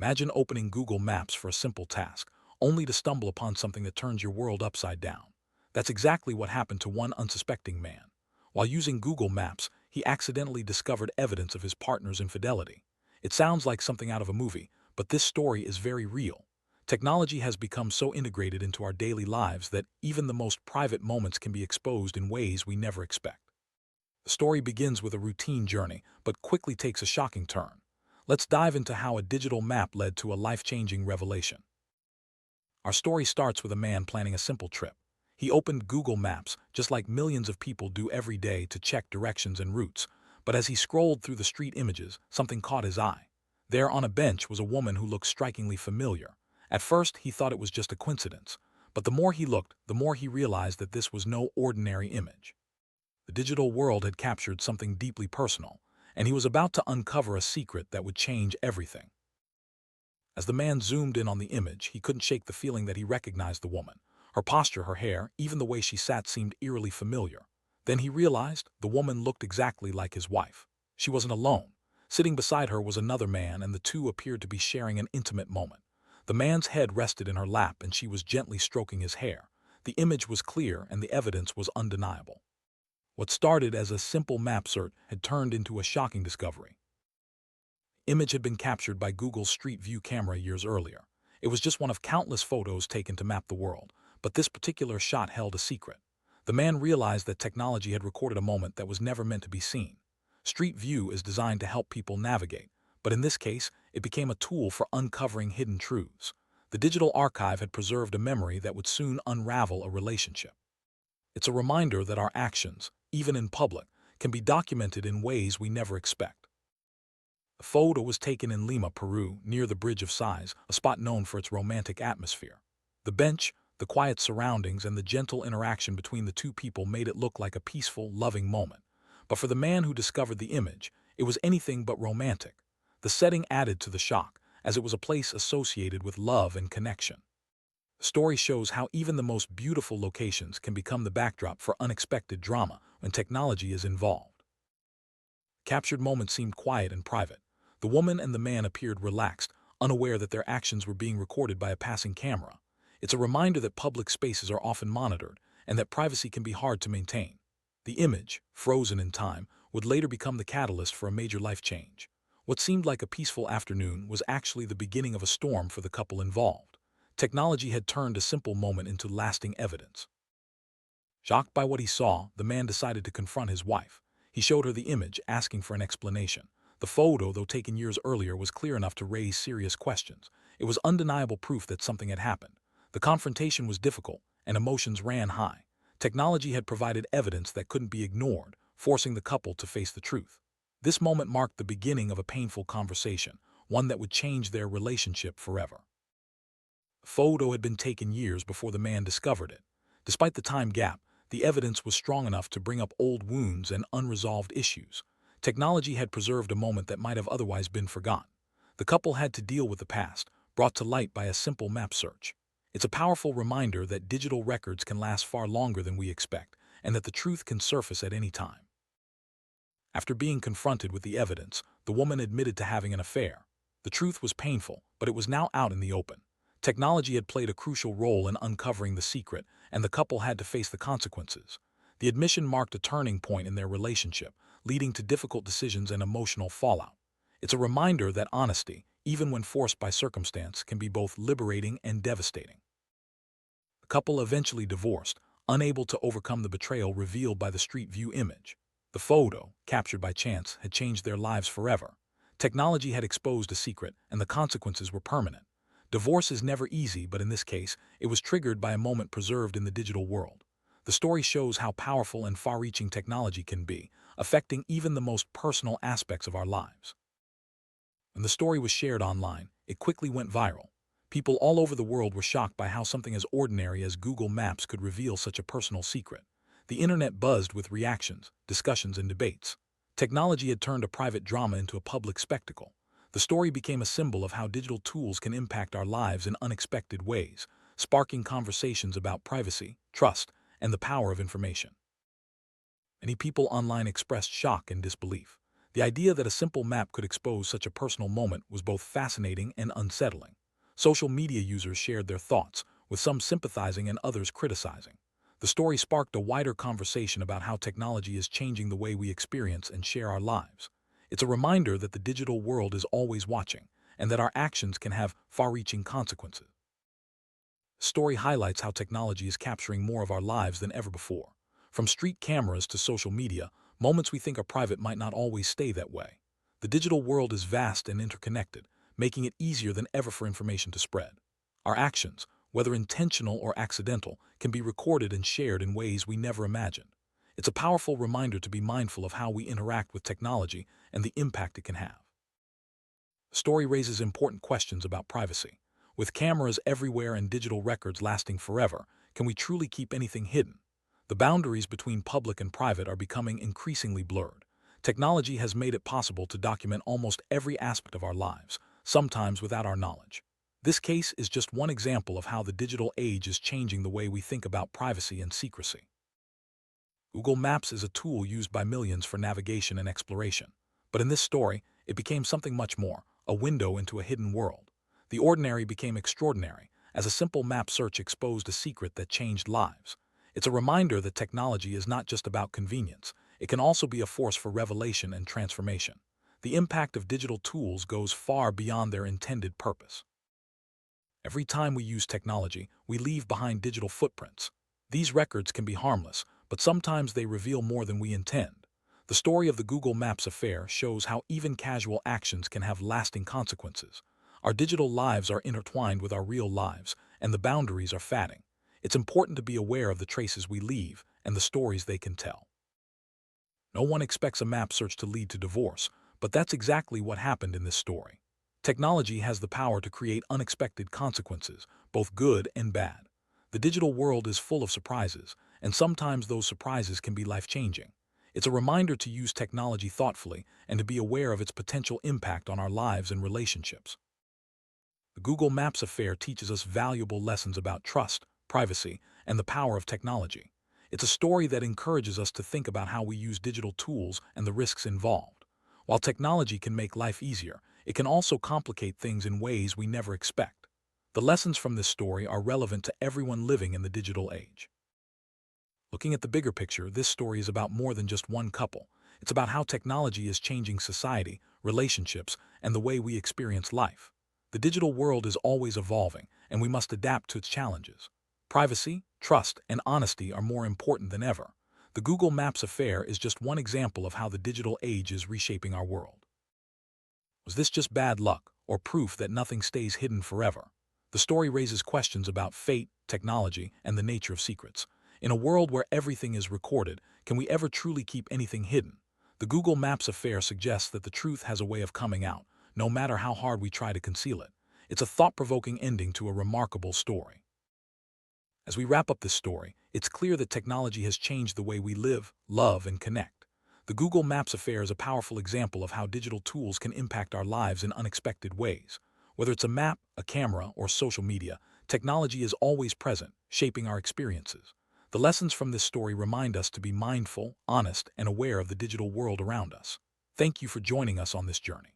Imagine opening Google Maps for a simple task, only to stumble upon something that turns your world upside down. That's exactly what happened to one unsuspecting man. While using Google Maps, he accidentally discovered evidence of his partner's infidelity. It sounds like something out of a movie, but this story is very real. Technology has become so integrated into our daily lives that even the most private moments can be exposed in ways we never expect. The story begins with a routine journey, but quickly takes a shocking turn. Let's dive into how a digital map led to a life-changing revelation. Our story starts with a man planning a simple trip. He opened Google Maps, just like millions of people do every day, to check directions and routes. But as he scrolled through the street images, something caught his eye. There on a bench was a woman who looked strikingly familiar. At first, he thought it was just a coincidence. But the more he looked, the more he realized that this was no ordinary image. The digital world had captured something deeply personal, and he was about to uncover a secret that would change everything. As the man zoomed in on the image, he couldn't shake the feeling that he recognized the woman. Her posture, her hair, even the way she sat seemed eerily familiar. Then he realized the woman looked exactly like his wife. She wasn't alone. Sitting beside her was another man, and the two appeared to be sharing an intimate moment. The man's head rested in her lap, and she was gently stroking his hair. The image was clear, and the evidence was undeniable. What started as a simple map search had turned into a shocking discovery. The image had been captured by Google's Street View camera years earlier. It was just one of countless photos taken to map the world, but this particular shot held a secret. The man realized that technology had recorded a moment that was never meant to be seen. Street View is designed to help people navigate, but in this case, it became a tool for uncovering hidden truths. The digital archive had preserved a memory that would soon unravel a relationship. It's a reminder that our actions, even in public, can be documented in ways we never expect. The photo was taken in Lima, Peru, near the Bridge of Sighs, a spot known for its romantic atmosphere. The bench, the quiet surroundings, and the gentle interaction between the two people made it look like a peaceful, loving moment. But for the man who discovered the image, it was anything but romantic. The setting added to the shock, as it was a place associated with love and connection. The story shows how even the most beautiful locations can become the backdrop for unexpected drama when technology is involved. Captured moments seemed quiet and private. The woman and the man appeared relaxed, unaware that their actions were being recorded by a passing camera. It's a reminder that public spaces are often monitored and that privacy can be hard to maintain. The image, frozen in time, would later become the catalyst for a major life change. What seemed like a peaceful afternoon was actually the beginning of a storm for the couple involved. Technology had turned a simple moment into lasting evidence. Shocked by what he saw, the man decided to confront his wife. He showed her the image, asking for an explanation. The photo, though taken years earlier, was clear enough to raise serious questions. It was undeniable proof that something had happened. The confrontation was difficult, and emotions ran high. Technology had provided evidence that couldn't be ignored, forcing the couple to face the truth. This moment marked the beginning of a painful conversation, one that would change their relationship forever. The photo had been taken years before the man discovered it. Despite the time gap, the evidence was strong enough to bring up old wounds and unresolved issues. Technology had preserved a moment that might have otherwise been forgotten. The couple had to deal with the past, brought to light by a simple map search. It's a powerful reminder that digital records can last far longer than we expect, and that the truth can surface at any time. After being confronted with the evidence, the woman admitted to having an affair. The truth was painful, but it was now out in the open. Technology had played a crucial role in uncovering the secret, and the couple had to face the consequences. The admission marked a turning point in their relationship, leading to difficult decisions and emotional fallout. It's a reminder that honesty, even when forced by circumstance, can be both liberating and devastating. The couple eventually divorced, unable to overcome the betrayal revealed by the Street View image. The photo, captured by chance, had changed their lives forever. Technology had exposed a secret, and the consequences were permanent. Divorce is never easy, but in this case, it was triggered by a moment preserved in the digital world. The story shows how powerful and far-reaching technology can be, affecting even the most personal aspects of our lives. When the story was shared online, it quickly went viral. People all over the world were shocked by how something as ordinary as Google Maps could reveal such a personal secret. The internet buzzed with reactions, discussions, and debates. Technology had turned a private drama into a public spectacle. The story became a symbol of how digital tools can impact our lives in unexpected ways, sparking conversations about privacy, trust, and the power of information. Many people online expressed shock and disbelief. The idea that a simple map could expose such a personal moment was both fascinating and unsettling. Social media users shared their thoughts, with some sympathizing and others criticizing. The story sparked a wider conversation about how technology is changing the way we experience and share our lives. It's a reminder that the digital world is always watching, and that our actions can have far-reaching consequences. The story highlights how technology is capturing more of our lives than ever before. From street cameras to social media, moments we think are private might not always stay that way. The digital world is vast and interconnected, making it easier than ever for information to spread. Our actions, whether intentional or accidental, can be recorded and shared in ways we never imagined. It's a powerful reminder to be mindful of how we interact with technology and the impact it can have. The story raises important questions about privacy. With cameras everywhere and digital records lasting forever, can we truly keep anything hidden? The boundaries between public and private are becoming increasingly blurred. Technology has made it possible to document almost every aspect of our lives, sometimes without our knowledge. This case is just one example of how the digital age is changing the way we think about privacy and secrecy. Google Maps is a tool used by millions for navigation and exploration. But in this story, it became something much more, a window into a hidden world. The ordinary became extraordinary, as a simple map search exposed a secret that changed lives. It's a reminder that technology is not just about convenience, it can also be a force for revelation and transformation. The impact of digital tools goes far beyond their intended purpose. Every time we use technology, we leave behind digital footprints. These records can be harmless, but sometimes they reveal more than we intend. The story of the Google Maps affair shows how even casual actions can have lasting consequences. Our digital lives are intertwined with our real lives, and the boundaries are fading. It's important to be aware of the traces we leave and the stories they can tell. No one expects a map search to lead to divorce, but that's exactly what happened in this story. Technology has the power to create unexpected consequences, both good and bad. The digital world is full of surprises, and sometimes those surprises can be life-changing. It's a reminder to use technology thoughtfully and to be aware of its potential impact on our lives and relationships. The Google Maps affair teaches us valuable lessons about trust, privacy, and the power of technology. It's a story that encourages us to think about how we use digital tools and the risks involved. While technology can make life easier, it can also complicate things in ways we never expect. The lessons from this story are relevant to everyone living in the digital age. Looking at the bigger picture, this story is about more than just one couple. It's about how technology is changing society, relationships, and the way we experience life. The digital world is always evolving, and we must adapt to its challenges. Privacy, trust, and honesty are more important than ever. The Google Maps affair is just one example of how the digital age is reshaping our world. Was this just bad luck, or proof that nothing stays hidden forever? The story raises questions about fate, technology, and the nature of secrets. In a world where everything is recorded, can we ever truly keep anything hidden? The Google Maps affair suggests that the truth has a way of coming out, no matter how hard we try to conceal it. It's a thought-provoking ending to a remarkable story. As we wrap up this story, it's clear that technology has changed the way we live, love, and connect. The Google Maps affair is a powerful example of how digital tools can impact our lives in unexpected ways. Whether it's a map, a camera, or social media, technology is always present, shaping our experiences. The lessons from this story remind us to be mindful, honest, and aware of the digital world around us. Thank you for joining us on this journey.